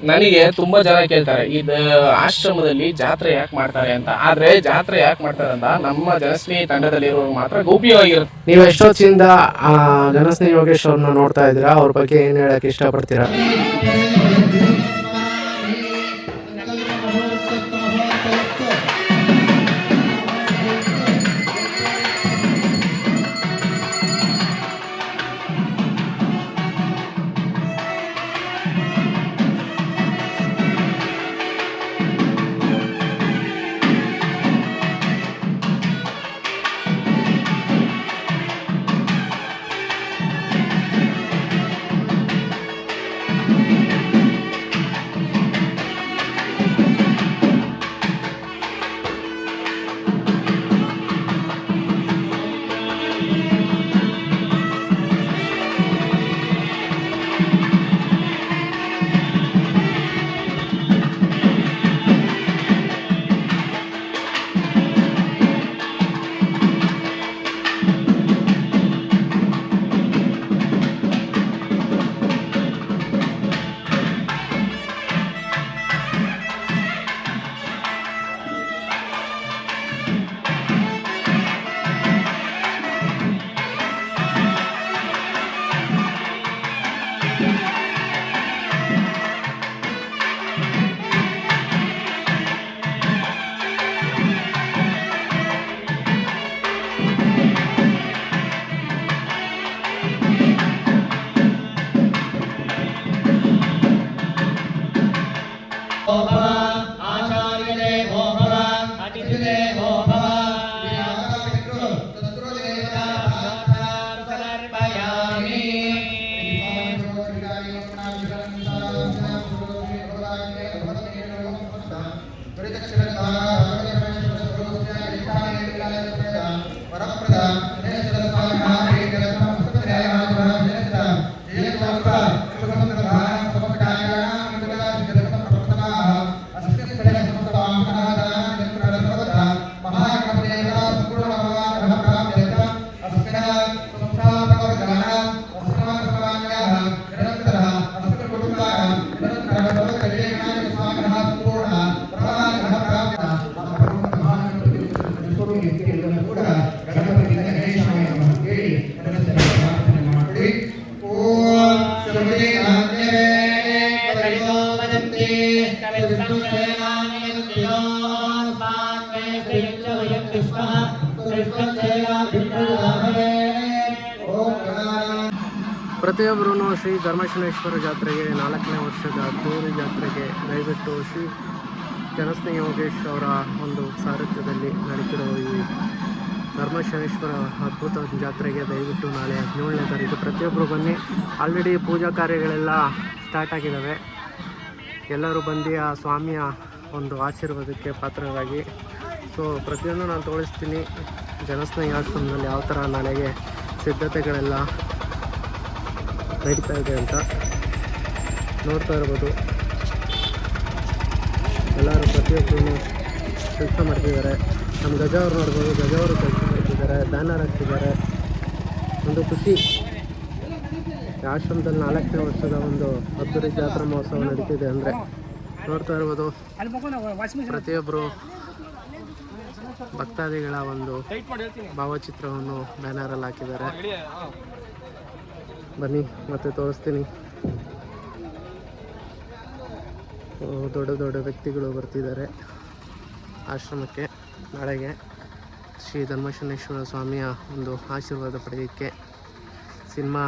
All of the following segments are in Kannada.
ನನಗೆ ತುಂಬಾ ಜನ ಕೇಳ್ತಾರೆ ಇದು ಆಶ್ರಮದಲ್ಲಿ ಜಾತ್ರೆ ಯಾಕೆ ಮಾಡ್ತಾರೆ ಅಂತ. ಆದ್ರೆ ಜಾತ್ರೆ ಯಾಕೆ ಮಾಡ್ತಾರೆ ಅಂತ ನಮ್ಮ ಜನಸ್ನೇಹಿ ತಂಡದಲ್ಲಿರುವ ಮಾತ್ರ ಗೌಪ್ಯವಾಗಿರುತ್ತೆ. ನೀವು ಎಷ್ಟೊತ್ತಿಂದ ಜನಸ್ನೇಹಿ ಯೋಗೇಶ್ ಅವ್ರನ್ನ ನೋಡ್ತಾ ಇದ್ದೀರಾ, ಅವ್ರ ಬಗ್ಗೆ ಏನು ಹೇಳಕ್ಕೆ ಇಷ್ಟಪಡ್ತೀರಾ? ಪ್ರತಿಯೊಬ್ಬರೂ ಶ್ರೀ ಧರ್ಮಶನೇಶ್ವರ ಜಾತ್ರೆಗೆ 4ನೇ ವರ್ಷದ ಅದ್ದೂರಿ ಜಾತ್ರೆಗೆ ದಯವಿಟ್ಟು ಶ್ರೀ ಜನಸ್ನೇಹಿ ಯೋಗೇಶ್ ಅವರ ಒಂದು ಸಾರಥ್ಯದಲ್ಲಿ ನಡೀತಿರೋ ಈ ಧರ್ಮಶನೇಶ್ವರ ಅದ್ಭುತ ಜಾತ್ರೆಗೆ ದಯವಿಟ್ಟು ನಾಳೆ 17ನೇ ತಾರೀಕು ಪ್ರತಿಯೊಬ್ಬರು ಬನ್ನಿ. ಆಲ್ರೆಡಿ ಪೂಜಾ ಕಾರ್ಯಗಳೆಲ್ಲ ಸ್ಟಾರ್ಟ್ ಆಗಿದ್ದಾವೆ. ಎಲ್ಲರೂ ಬಂದು ಆ ಸ್ವಾಮಿಯ ಒಂದು ಆಶೀರ್ವಾದಕ್ಕೆ ಪಾತ್ರರಾಗಿ. ಸೊ ಪ್ರತಿಯೊಂದು ನಾನು ತೋರಿಸ್ತೀನಿ ಜನಸ್ನೇಹಿ ಆಶ್ರಮದಲ್ಲಿ ಯಾವ ಥರ ನಾಳೆಗೆ ಸಿದ್ಧತೆಗಳೆಲ್ಲ ನಡೀತಾ ಇದೆ ಅಂತ ನೋಡ್ತಾ ಇರ್ಬೋದು. ಎಲ್ಲರೂ ಪ್ರತಿಯೊಬ್ಬರೂ ಕೆಲಸ ಮಾಡ್ತಿದ್ದಾರೆ. ನಮ್ಮ ಗಜ ಅವರು ನೋಡ್ಬೋದು, ಗಜ ಅವರು ಕೆಲಸ ಮಾಡ್ತಿದ್ದಾರೆ, ಬ್ಯಾನರ್ ಹಾಕ್ತಿದ್ದಾರೆ. ಒಂದು ಖುಷಿ. ಆಶ್ರಮದಲ್ಲಿ 4ನೇ ವರ್ಷದ ಒಂದು ಅದ್ದೂರಿ ಜಾತ್ರಾ ಮಹೋತ್ಸವ ನಡೀತಿದೆ ಅಂದರೆ ನೋಡ್ತಾ ಇರ್ಬೋದು. ಪ್ರತಿಯೊಬ್ಬರು ಭಕ್ತಾದಿಗಳ ಒಂದು ಭಾವಚಿತ್ರವನ್ನು ಬ್ಯಾನರಲ್ಲಿ ಹಾಕಿದ್ದಾರೆ. ಬನ್ನಿ ಮತ್ತೆ ತೋರಿಸ್ತೀನಿ. ದೊಡ್ಡ ದೊಡ್ಡ ವ್ಯಕ್ತಿಗಳು ಬರ್ತಿದ್ದಾರೆ ಆಶ್ರಮಕ್ಕೆ ನಾಳೆಗೆ ಶ್ರೀ ಧರ್ಮಶನೇಶ್ವರ ಸ್ವಾಮಿಯ ಒಂದು ಆಶೀರ್ವಾದ ಪಡೆಯೋಕ್ಕೆ. ಸಿನಿಮಾ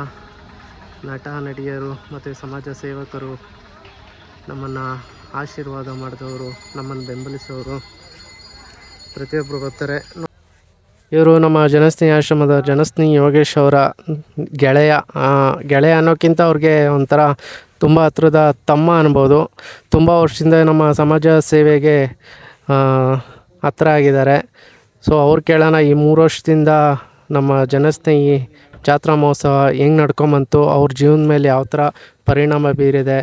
ನಟ ನಟಿಯರು ಮತ್ತು ಸಮಾಜ ಸೇವಕರು, ನಮ್ಮನ್ನು ಆಶೀರ್ವಾದ ಮಾಡಿದವರು, ನಮ್ಮನ್ನು ಬೆಂಬಲಿಸೋರು ಪ್ರತಿಯೊಬ್ಬರು ಬರ್ತಾರೆ. ಇವರು ನಮ್ಮ ಜನಸ್ನೇಹಿ ಆಶ್ರಮದ ಜನಸ್ನೇಹಿ ಯೋಗೇಶ್ ಅವರ ಗೆಳೆಯ ಅನ್ನೋಕ್ಕಿಂತ ಅವ್ರಿಗೆ ಒಂಥರ ತುಂಬ ಹತ್ರದ ತಮ್ಮ ಅನ್ಬೋದು. ತುಂಬ ವರ್ಷದಿಂದ ನಮ್ಮ ಸಮಾಜ ಸೇವೆಗೆ ಹತ್ರ ಆಗಿದ್ದಾರೆ. ಸೊ ಅವ್ರು ಕೇಳೋಣ, ಈ 3 ವರ್ಷದಿಂದ ನಮ್ಮ ಜನಸ್ನೇಹಿ ಜಾತ್ರಾ ಮಹೋತ್ಸವ ಹೆಂಗೆ ನಡ್ಕೊಂಬಂತು, ಅವ್ರ ಜೀವನದ ಮೇಲೆ ಯಾವ ಥರ ಪರಿಣಾಮ ಬೀರಿದೆ,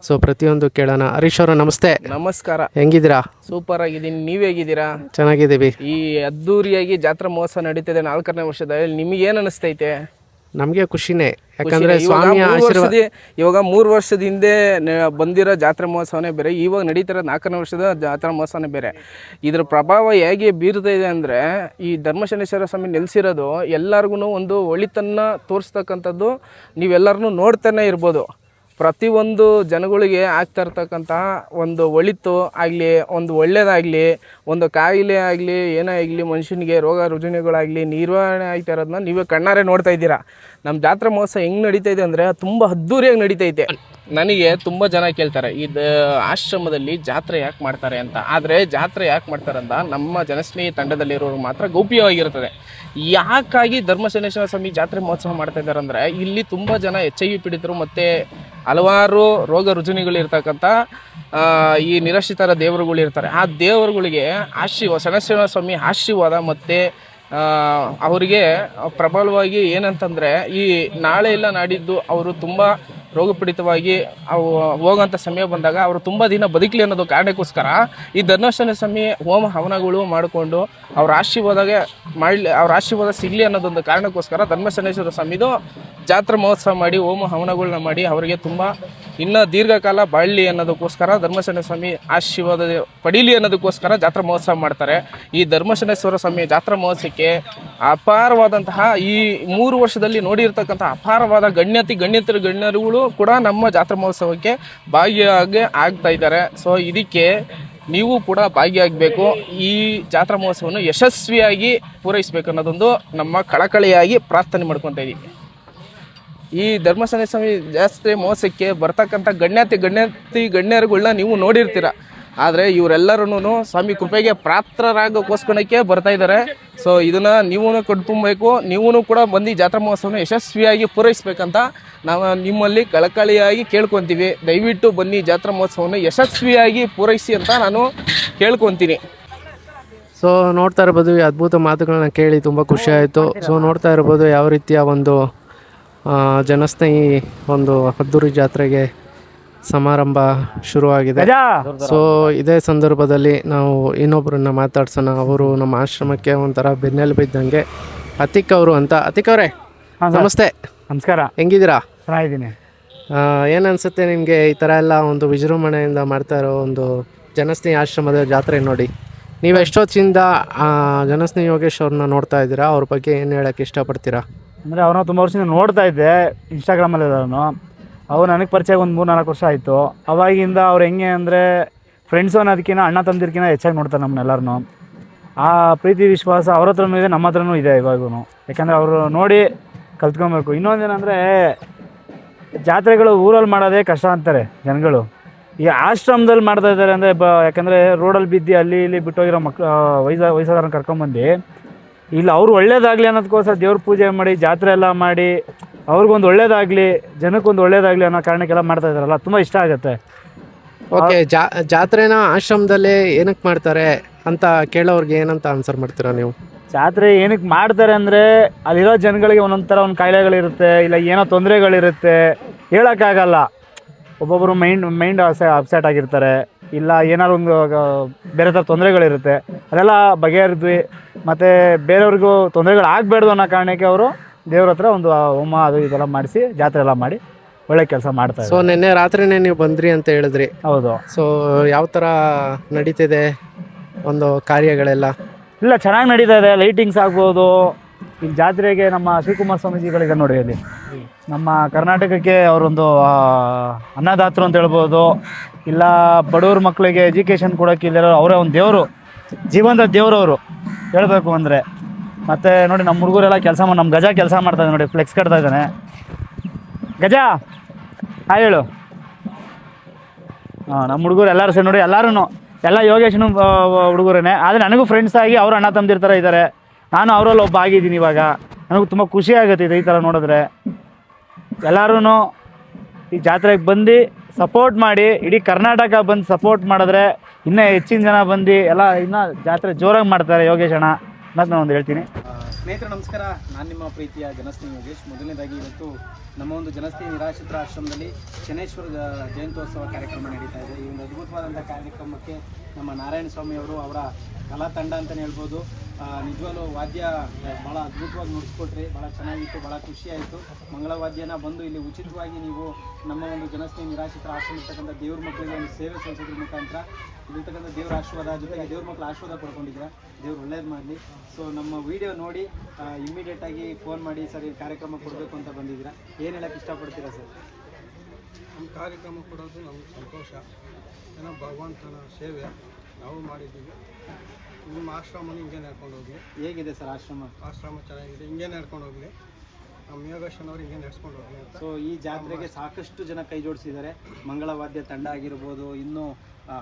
ಸೊ ಪ್ರತಿಯೊಂದು ಕೇಳೋಣ. ಹರೀಶ್ ಅವರ ನಮಸ್ತೆ. ನಮಸ್ಕಾರ. ಹೆಂಗಿದ್ದೀರಾ? ಸೂಪರ್ ಆಗಿದ್ದೀನಿ. ನೀವು ಹೇಗಿದ್ದೀರಾ? ಚೆನ್ನಾಗಿದ್ದೀವಿ. ಈ ಅದ್ದೂರಿಯಾಗಿ ಜಾತ್ರಾ ಮಹೋತ್ಸವ ನಡೀತಿದೆ 4ನೇ ವರ್ಷದಲ್ಲಿ. ನಿಮಗೇನು ಅನಿಸ್ತೈತೆ? ನಮಗೆ ಖುಷಿನೇ, ಯಾಕಂದರೆ ಸ್ವಾಮಿಯ ಇವಾಗ 3 ವರ್ಷದ ಹಿಂದೆ ಬಂದಿರೋ ಜಾತ್ರೆ ಮಹೋತ್ಸವನೇ ಬೇರೆ, ಇವಾಗ ನಡೀತಿರೋ 4ನೇ ವರ್ಷದ ಜಾತ್ರಾ ಮಹೋತ್ಸವನೇ ಬೇರೆ. ಇದ್ರ ಪ್ರಭಾವ ಹೇಗೆ ಬೀರ್ತಾ ಇದೆ ಅಂದರೆ, ಈ ಧರ್ಮಶನೇಶ್ವರ ಸ್ವಾಮಿ ನೆಲೆಸಿರೋದು ಎಲ್ಲರಿಗೂ ಒಂದು ಒಳಿತನ್ನು ತೋರಿಸ್ತಕ್ಕಂಥದ್ದು ನೀವೆಲ್ಲರೂ ನೋಡ್ತಾನೆ ಇರ್ಬೋದು. ಪ್ರತಿಯೊಂದು ಜನಗಳಿಗೆ ಆಗ್ತಾ ಇರ್ತಕ್ಕಂತಹ ಒಂದು ಒಳಿತು ಆಗಲಿ, ಒಂದು ಒಳ್ಳೆಯದಾಗಲಿ, ಒಂದು ಕಾಯಿಲೆ ಆಗಲಿ, ಏನೇ ಆಗಲಿ, ಮನುಷ್ಯನಿಗೆ ರೋಗ ರುಜಿನಗಳಾಗಲಿ ನಿರ್ವಹಣೆ ಆಗ್ತಾ ಇರೋದನ್ನ ನೀವೇ ಕಣ್ಣಾರೆ ನೋಡ್ತಾ ಇದ್ದೀರಾ. ನಮ್ಮ ಜಾತ್ರಾ ಮಹೋತ್ಸವ ಹೆಂಗೆ ನಡೀತಾ ಇದೆ ಅಂದರೆ ತುಂಬ ಅದ್ದೂರಿಯಾಗಿ ನಡೀತೈತೆ. ನನಗೆ ತುಂಬ ಜನ ಕೇಳ್ತಾರೆ, ಇದು ಆಶ್ರಮದಲ್ಲಿ ಜಾತ್ರೆ ಯಾಕೆ ಮಾಡ್ತಾರೆ ಅಂತ. ಆದರೆ ಜಾತ್ರೆ ಯಾಕೆ ಮಾಡ್ತಾರೆ ಅಂತ ನಮ್ಮ ಜನಸ್ನೇಹಿ ತಂಡದಲ್ಲಿರೋರು ಮಾತ್ರ ಗೌಪ್ಯವಾಗಿರ್ತದೆ. ಯಾಕಾಗಿ ಧರ್ಮಶನೇಶ್ವರ ಸ್ವಾಮಿ ಜಾತ್ರೆ ಮಹೋತ್ಸವ ಮಾಡ್ತಾ ಇದ್ದಾರೆ ಅಂದರೆ, ಇಲ್ಲಿ ತುಂಬ ಜನ HIV ಪೀಡಿತರು ಮತ್ತು ಹಲವಾರು ರೋಗ ರುಜಿನಿಗಳಿರ್ತಕ್ಕಂಥ ಈ ನಿರಾಶ್ರಿತರ ದೇವರುಗಳು ಇರ್ತಾರೆ. ಆ ದೇವರುಗಳಿಗೆ ಶನೇಶ್ವರ ಸ್ವಾಮಿ ಆಶೀರ್ವಾದ ಮತ್ತು ಅವರಿಗೆ ಪ್ರಬಲವಾಗಿ ಏನಂತಂದರೆ, ಈ ನಾಳೆ ಇಲ್ಲ ನಾಡಿದ್ದು ಅವರು ತುಂಬ ರೋಗಪೀಡಿತವಾಗಿ ಹೋಗೋಂಥ ಸಮಯ ಬಂದಾಗ ಅವರು ತುಂಬ ದಿನ ಬದುಕಲಿ ಅನ್ನೋದು ಕಾರಣಕ್ಕೋಸ್ಕರ ಈ ಧರ್ಮಶನೇಶ್ವರ ಸ್ವಾಮಿ ಹೋಮ ಹವನಗಳು ಮಾಡಿಕೊಂಡು ಅವ್ರ ಆಶೀರ್ವಾದ ಸಿಗಲಿ ಅನ್ನೋದೊಂದು ಕಾರಣಕ್ಕೋಸ್ಕರ ಧರ್ಮಶನೇಶ್ವರ ಸ್ವಾಮಿದು ಜಾತ್ರಾ ಮಹೋತ್ಸವ ಮಾಡಿ ಹೋಮ ಹವನಗಳನ್ನ ಮಾಡಿ ಅವರಿಗೆ ತುಂಬ ಇನ್ನೂ ದೀರ್ಘಕಾಲ ಬಾಳಲಿ ಅನ್ನೋದಕ್ಕೋಸ್ಕರ ಧರ್ಮಶನೇಶ್ವರ ಸ್ವಾಮಿ ಆಶೀರ್ವಾದ ಪಡೀಲಿ ಅನ್ನೋದಕ್ಕೋಸ್ಕರ ಜಾತ್ರಾ ಮಹೋತ್ಸವ ಮಾಡ್ತಾರೆ. ಈ ಧರ್ಮಶನೇಶ್ವರ ಸ್ವಾಮಿ ಜಾತ್ರಾ ಮಹೋತ್ಸವಕ್ಕೆ ಅಪಾರವಾದಂತಹ ಈ 3 ವರ್ಷದಲ್ಲಿ ನೋಡಿರ್ತಕ್ಕಂಥ ಅಪಾರವಾದ ಗಣ್ಯರುಗಳು ಕೂಡ ನಮ್ಮ ಜಾತ್ರಾ ಮಹೋತ್ಸವಕ್ಕೆ ಭಾಗಿಯಾಗಿ ಆಗ್ತಾ ಇದ್ದಾರೆ. ಸೊ ಇದಕ್ಕೆ ನೀವು ಕೂಡ ಭಾಗಿಯಾಗಬೇಕು. ಈ ಜಾತ್ರಾ ಮಹೋತ್ಸವವನ್ನು ಯಶಸ್ವಿಯಾಗಿ ಪೂರೈಸಬೇಕು ಅನ್ನೋದೊಂದು ನಮ್ಮ ಕಳಕಳಿಯಾಗಿ ಪ್ರಾರ್ಥನೆ ಮಾಡ್ಕೊತಾ ಇದ್ದೀವಿ. ಈ ಧರ್ಮಶನೇಶ್ವರ ಸ್ವಾಮಿ ಜಾತ್ರೆ ಮಹೋತ್ಸವಕ್ಕೆ ಬರ್ತಕ್ಕಂಥ ಗಣ್ಯರುಗಳನ್ನ ನೀವು ನೋಡಿರ್ತೀರ. ಆದರೆ ಇವರೆಲ್ಲರೂ ಸ್ವಾಮಿ ಕೃಪೆಗೆ ಪಾತ್ರರಾಗೋಕ್ಕೋಸ್ಕರಕ್ಕೆ ಬರ್ತಾ ಇದ್ದಾರೆ. ಸೊ ಇದನ್ನು ನೀವು ಕಣ್ತುಂಬಬೇಕು. ನೀವು ಕೂಡ ಬಂದು ಜಾತ್ರಾ ಮಹೋತ್ಸವನ ಯಶಸ್ವಿಯಾಗಿ ಪೂರೈಸಬೇಕಂತ ನಾವು ನಿಮ್ಮಲ್ಲಿ ಕಳಕಳಿಯಾಗಿ ಕೇಳ್ಕೊತೀವಿ. ದಯವಿಟ್ಟು ಬನ್ನಿ, ಜಾತ್ರಾ ಮಹೋತ್ಸವನ ಯಶಸ್ವಿಯಾಗಿ ಪೂರೈಸಿ ಅಂತ ನಾನು ಕೇಳ್ಕೊತೀನಿ. ಸೊ ನೋಡ್ತಾ ಇರ್ಬೋದು, ಈ ಅದ್ಭುತ ಮಾತುಗಳನ್ನ ಕೇಳಿ ತುಂಬ ಖುಷಿ ಆಯಿತು. ಸೊ ನೋಡ್ತಾ ಇರ್ಬೋದು ಯಾವ ರೀತಿಯ ಒಂದು ಜನಸ್ನೇಹಿ ಒಂದು ಅದ್ದೂರಿ ಜಾತ್ರೆಗೆ ಸಮಾರಂಭ ಶುರುವಾಗಿದೆ. ಸೊ ಇದೇ ಸಂದರ್ಭದಲ್ಲಿ ನಾವು ಇನ್ನೊಬ್ಬರನ್ನ ಮಾತಾಡ್ಸೋಣ. ಅವರು ನಮ್ಮ ಆಶ್ರಮಕ್ಕೆ ಒಂಥರ ಬೆನ್ನೆಲುಬು ಇದ್ದಂಗೆ, ಅತಿಕ್ ಅವರು ಅಂತ. ಅತಿಕ್ ಅವರೇ ನಮಸ್ತೆ. ನಮಸ್ಕಾರ. ಹೆಂಗಿದ್ದೀರಾ? ಚೆನ್ನಾಗಿದ್ದೀನಿ. ಏನನ್ಸುತ್ತೆ ನಿಮಗೆ ಈ ಥರ ಎಲ್ಲ ಒಂದು ವಿಜೃಂಭಣೆಯಿಂದ ಮಾಡ್ತಾ ಇರೋ ಒಂದು ಜನಸ್ನೇಹಿ ಆಶ್ರಮದ ಜಾತ್ರೆ ನೋಡಿ? ನೀವು ಎಷ್ಟೊತ್ತಿಂದ ಜನಸ್ನೇಹಿ ಯೋಗೇಶ್ ಅವ್ರನ್ನ ನೋಡ್ತಾ ಇದ್ದೀರಾ? ಅವ್ರ ಬಗ್ಗೆ ಏನು ಹೇಳೋಕ್ಕೆ ಇಷ್ಟಪಡ್ತೀರಾ? ಅಂದರೆ ಅವ್ರನ್ನ ತುಂಬ ವರ್ಷದಿಂದ ನೋಡ್ತಾ ಇದ್ದೆ ಇನ್ಸ್ಟಾಗ್ರಾಮಲ್ಲಿ ಇರೋನು. ಅವ್ರು ನನಗೆ ಪರಿಚಯ ಒಂದು 3-4 ವರ್ಷ ಆಯಿತು. ಅವಾಗಿಂದ ಅವ್ರು ಹೆಂಗೆ ಅಂದರೆ ಫ್ರೆಂಡ್ಸು ಅನ್ನೋದಕ್ಕಿಂತ ಅಣ್ಣ ತಮ್ಮದಿರ್ಕಿಂತ ಹೆಚ್ಚಾಗಿ ನೋಡ್ತಾರೆ ನಮ್ಮನ್ನೆಲ್ಲರೂ. ಆ ಪ್ರೀತಿ ವಿಶ್ವಾಸ ಅವ್ರ ಹತ್ರನೂ ಇದೆ, ನಮ್ಮ ಹತ್ರನೂ ಇದೆ ಇವಾಗೂ. ಯಾಕಂದರೆ ಅವರು ನೋಡಿ ಕಲ್ತ್ಕೊಬೇಕು. ಇನ್ನೊಂದೇನೆಂದರೆ ಜಾತ್ರೆಗಳು ಊರಲ್ಲಿ ಮಾಡೋದೇ ಕಷ್ಟ ಅಂತಾರೆ ಜನಗಳು. ಈ ಆಶ್ರಮದಲ್ಲಿ ಮಾಡ್ತಾ ಇದ್ದಾರೆ ಅಂದರೆ ಯಾಕಂದರೆ ರೋಡಲ್ಲಿ ಬಿದ್ದು ಅಲ್ಲಿ ಇಲ್ಲಿ ಬಿಟ್ಟೋಗಿರೋ ವಯಸ್ಸಾದವ್ರನ್ನ ಕರ್ಕೊಂಬಂದು ಇಲ್ಲಿ ಅವ್ರು ಒಳ್ಳೇದಾಗಲಿ ಅನ್ನೋದಕ್ಕೋಸ್ಕರ ದೇವ್ರ ಪೂಜೆ ಮಾಡಿ ಜಾತ್ರೆ ಎಲ್ಲ ಮಾಡಿ ಅವ್ರಿಗೊಂದು ಒಳ್ಳೇದಾಗಲಿ, ಜನಕ್ಕೊಂದು ಒಳ್ಳೇದಾಗಲಿ ಅನ್ನೋ ಕಾರಣಕ್ಕೆಲ್ಲ ಮಾಡ್ತಾ ಇದ್ದಾರಲ್ಲ, ತುಂಬ ಇಷ್ಟ ಆಗುತ್ತೆ. ಓಕೆ, ಜಾತ್ರೆನ ಆಶ್ರಮದಲ್ಲೇ ಏನಕ್ಕೆ ಮಾಡ್ತಾರೆ ಅಂತ ಕೇಳೋರ್ಗೆ ಏನಂತ ಆನ್ಸರ್ ಮಾಡ್ತೀರಾ ನೀವು? ಜಾತ್ರೆ ಏನಕ್ಕೆ ಮಾಡ್ತಾರೆ ಅಂದರೆ ಅಲ್ಲಿರೋ ಜನಗಳಿಗೆ ಒಂದೊಂದು ಥರ ಒಂದು ಕಾಯಿಲೆಗಳಿರುತ್ತೆ, ಇಲ್ಲ ಏನೋ ತೊಂದರೆಗಳಿರುತ್ತೆ, ಹೇಳೋಕ್ಕಾಗಲ್ಲ. ಒಬ್ಬೊಬ್ಬರು ಮೈಂಡ್ ಅಪ್ಸೆಟ್ ಆಗಿರ್ತಾರೆ, ಇಲ್ಲ ಏನಾದ್ರು ಒಂದು ಬೇರೆ ಥರ ತೊಂದರೆಗಳಿರುತ್ತೆ. ಅದೆಲ್ಲ ಬಗೆಹರಿದ್ವಿ. ಮತ್ತು ಬೇರೆಯವ್ರಿಗೂ ತೊಂದರೆಗಳು ಆಗಬೇಡ್ದು ಅನ್ನೋ ಕಾರಣಕ್ಕೆ ಅವರು ದೇವ್ರ ಹತ್ರ ಒಂದು ಹೋಮ ಅದು ಇದೆಲ್ಲ ಮಾಡಿಸಿ ಜಾತ್ರೆ ಎಲ್ಲ ಮಾಡಿ ಒಳ್ಳೆ ಕೆಲಸ ಮಾಡ್ತಾರೆ. ಸೊ ನಿನ್ನೆ ರಾತ್ರಿನೇ ನೀವು ಬಂದ್ರಿ ಅಂತ ಹೇಳಿದ್ರಿ. ಹೌದು. ಸೊ ಯಾವ ಥರ ನಡೀತಿದೆ ಒಂದು ಕಾರ್ಯಗಳೆಲ್ಲ? ಇಲ್ಲ, ಚೆನ್ನಾಗಿ ನಡೀತಾ ಇದೆ. ಲೈಟಿಂಗ್ಸ್ ಆಗ್ಬೋದು. ಇಲ್ಲಿ ಜಾತ್ರೆಗೆ ನಮ್ಮ ಶ್ರೀಕುಮಾರ್ ಸ್ವಾಮೀಜಿಗಳಿದೆ ನೋಡಿ, ಅಲ್ಲಿ ನಮ್ಮ ಕರ್ನಾಟಕಕ್ಕೆ ಅವರೊಂದು ಅನ್ನದಾತರು ಅಂತ ಹೇಳ್ಬೋದು. ಇಲ್ಲ ಬಡವ್ರ ಮಕ್ಕಳಿಗೆ ಎಜುಕೇಷನ್ ಕೊಡೋಕೆ ಇಲ್ಲಿರೋ ಅವರೇ ಒಂದು ದೇವರು, ಜೀವಂತ ದೇವರವರು ಹೇಳಬೇಕು ಅಂದರೆ. ಮತ್ತು ನೋಡಿ ನಮ್ಮ ಹುಡುಗರೆಲ್ಲ ನಮ್ಮ ಗಜ ಕೆಲಸ ಮಾಡ್ತಾಯಿದ್ದೆ ನೋಡಿ, ಫ್ಲೆಕ್ಸ್ ಕಟ್ತಾ ಇದ್ದಾನೆ. ಗಜ ಹಾಯ್ ಹೇಳು. ನಮ್ಮ ಹುಡುಗರು ಎಲ್ಲರೂ ಸರಿ ನೋಡಿ, ಎಲ್ಲ ಯೋಗೇಶನು ಹುಡುಗರೇ. ಆದರೆ ನನಗೂ ಫ್ರೆಂಡ್ಸ್ ಆಗಿ ಅವರು ಅಣ್ಣ ತಮ್ಮದಿರ ಥರ ಇದ್ದಾರೆ. ನಾನು ಅವರಲ್ಲಿ ಒಬ್ಬ ಆಗಿದ್ದೀನಿ ಇವಾಗ. ನನಗೂ ತುಂಬ ಖುಷಿ ಆಗುತ್ತೆ ಈ ಥರ ನೋಡಿದ್ರೆ. ಎಲ್ಲರೂ ಈ ಜಾತ್ರೆಗೆ ಬಂದು ಸಪೋರ್ಟ್ ಮಾಡಿ, ಇಡೀ ಕರ್ನಾಟಕ ಬಂದು ಸಪೋರ್ಟ್ ಮಾಡಿದ್ರೆ ಇನ್ನೂ ಹೆಚ್ಚಿನ ಜನ ಬಂದು ಎಲ್ಲ ಇನ್ನೂ ಜಾತ್ರೆ ಜೋರಾಗಿ ಮಾಡ್ತಾರೆ ಯೋಗೇಶ್ ಅಣ್ಣ ಅನ್ನೋದು ನಾನು ಒಂದು ಹೇಳ್ತೀನಿ. ಸ್ನೇಹಿತರೆ ನಮಸ್ಕಾರ, ನಾನು ನಿಮ್ಮ ಪ್ರೀತಿಯ ಜನಸ್ನೇಹಿ ಯೋಗೇಶ್. ಮೊದಲನೇದಾಗಿ ಇವತ್ತು ನಮ್ಮ ಒಂದು ಜನಸ್ನೇಹಿ ನಿರಾಶ್ರಿತರ ಆಶ್ರಮದಲ್ಲಿ ಶನೇಶ್ವರ ಜಯಂತ್ಯೋತ್ಸವ ಕಾರ್ಯಕ್ರಮ ನಡೀತಾ ಇದೆ. ಈ ಒಂದು ಅದ್ಭುತವಾದಂಥ ಕಾರ್ಯಕ್ರಮಕ್ಕೆ ನಮ್ಮ ನಾರಾಯಣ ಸ್ವಾಮಿಯವರು, ಅವರ ಕಲಾ ತಂಡ ಅಂತಲೇ ಹೇಳ್ಬೋದು, ನಿಜವಾಗ್ಲೂ ವಾದ್ಯ ಭಾಳ ಅದ್ಭುತವಾಗಿ ನುಡಿಸ್ಕೊಟ್ರಿ, ಭಾಳ ಚೆನ್ನಾಗಿತ್ತು, ಭಾಳ ಖುಷಿಯಾಯಿತು. ಮಂಗಳವಾದ್ಯನ ಬಂದು ಇಲ್ಲಿ ಉಚಿತವಾಗಿ ನೀವು ನಮ್ಮ ಒಂದು ಜನಸ್ನೇಹಿ ನಿರಾಶ್ರಿತರ ಆಶ್ರಮ ಇರ್ತಕ್ಕಂಥ ದೇವ್ರ ಮಕ್ಕಳಿಗೆ ಒಂದು ಸೇವೆ ಸಲ್ಲಿಸೋದ್ರ ಮುಖಾಂತರ ಇಲ್ಲಿರ್ತಕ್ಕಂಥ ದೇವ್ರ ಆಶೀರ್ವಾದ ಜೊತೆಗೆ ದೇವ್ರ ಮಕ್ಕಳು ಆಶೀರ್ವಾದ ಪಡ್ಕೊಂಡಿದ್ದೀರಾ. ದೇವ್ರು ಒಳ್ಳೇದು ಮಾಡಲಿ. ಸೊ ನಮ್ಮ ವಿಡಿಯೋ ನೋಡಿ ಇಮಿಡಿಯೇಟಾಗಿ ಫೋನ್ ಮಾಡಿ ಸರ್ ಈ ಕಾರ್ಯಕ್ರಮ ಕೊಡಬೇಕು ಅಂತ ಬಂದಿದ್ದೀರಾ. ಏನು ಹೇಳಕ್ಕೆ ಇಷ್ಟಪಡ್ತೀರಾ ಸರ್? ನಮ್ಮ ಕಾರ್ಯಕ್ರಮ ಕೊಡೋದು ನಮ್ಗೆ ಸಂತೋಷ. ಏನೋ ಭಗವಂತನ ಸೇವೆ ನಾವು ಮಾಡಿದ್ದೀವಿ. ನಿಮ್ಮ ಆಶ್ರಮನ ಹಿಂಗೆ ನಡ್ಕೊಂಡು ಹೋಗಲಿ. ಹೇಗಿದೆ ಸರ್ ಆಶ್ರಮ? ಆಶ್ರಮ ಚೆನ್ನಾಗಿದೆ, ಹಿಂಗೆ ನಡ್ಕೊಂಡು ಹೋಗಲಿ. ನಮ್ಮ ಯೋಗೇಶನವ್ರು ಹಿಂಗೆ ನಡ್ಸ್ಕೊಂಡು ಹೋಗಲಿ ಅಂತ. ಸೊ ಈ ಜಾತ್ರೆಗೆ ಸಾಕಷ್ಟು ಜನ ಕೈ ಜೋಡಿಸಿದ್ದಾರೆ. ಮಂಗಳವಾದ್ಯ ತಂಡ ಆಗಿರ್ಬೋದು, ಇನ್ನೂ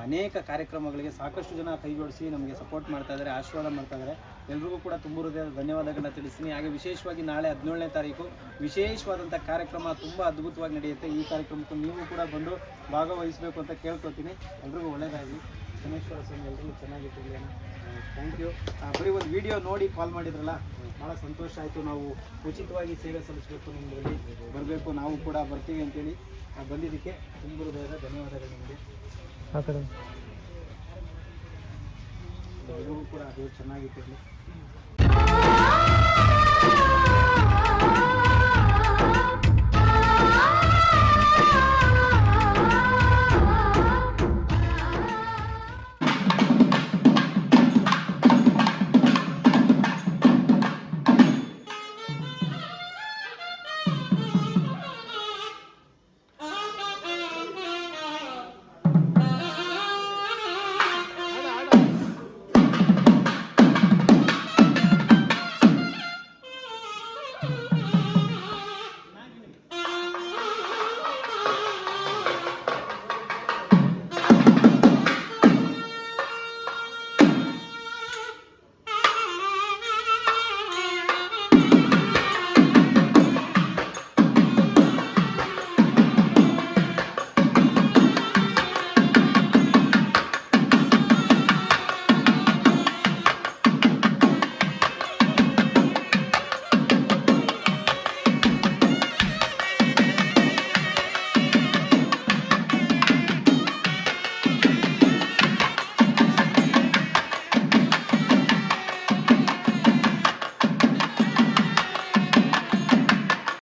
ಅನೇಕ ಕಾರ್ಯಕ್ರಮಗಳಿಗೆ ಸಾಕಷ್ಟು ಜನ ಕೈ ಜೋಡಿಸಿ ನಮಗೆ ಸಪೋರ್ಟ್ ಮಾಡ್ತಾ ಇದ್ದಾರೆ, ಆಶೀರ್ವಾದ ಮಾಡ್ತಾ ಇದ್ದಾರೆ. ಎಲ್ರಿಗೂ ಕೂಡ ತುಂಬ ಹೃದಯದ ಧನ್ಯವಾದಗಳನ್ನ ತಿಳಿಸ್ತೀನಿ. ಹಾಗೆ ವಿಶೇಷವಾಗಿ ನಾಳೆ 17ನೇ ತಾರೀಕು ವಿಶೇಷವಾದಂಥ ಕಾರ್ಯಕ್ರಮ ತುಂಬ ಅದ್ಭುತವಾಗಿ ನಡೆಯುತ್ತೆ. ಈ ಕಾರ್ಯಕ್ರಮಕ್ಕೆ ನೀವು ಕೂಡ ಬಂದು ಭಾಗವಹಿಸಬೇಕು ಅಂತ ಕೇಳ್ಕೊತೀನಿ. ಎಲ್ರಿಗೂ ಒಳ್ಳೆಯದಾಗಲಿ. ಶನೇಶ್ವರ ಸ್ವಾಮಿ ಎಲ್ರಿಗೂ ಚೆನ್ನಾಗಿಟ್ಟಿರಲಿ. Thank you. ಬರೀ ಒಂದು ವಿಡಿಯೋ ನೋಡಿ ಕಾಲ್ ಮಾಡಿದ್ರಲ್ಲ, ಭಾಳ ಸಂತೋಷ ಆಯಿತು. ನಾವು ಉಚಿತವಾಗಿ ಸೇವೆ ಸಲ್ಲಿಸಬೇಕು, ನಿಮ್ಮಲ್ಲಿ ಬರಬೇಕು, ನಾವು ಕೂಡ ಬರ್ತೀವಿ ಅಂತೇಳಿ ಬಂದಿದ್ದಕ್ಕೆ ತುಂಬ ಹೃದಯದ ಧನ್ಯವಾದಗಳು ನಿಮಗೆ. ಆ ಕಡೆ ಎಲ್ರಿಗೂ ಕೂಡ ಅದು ಚೆನ್ನಾಗಿಟ್ಟಿರಲಿ.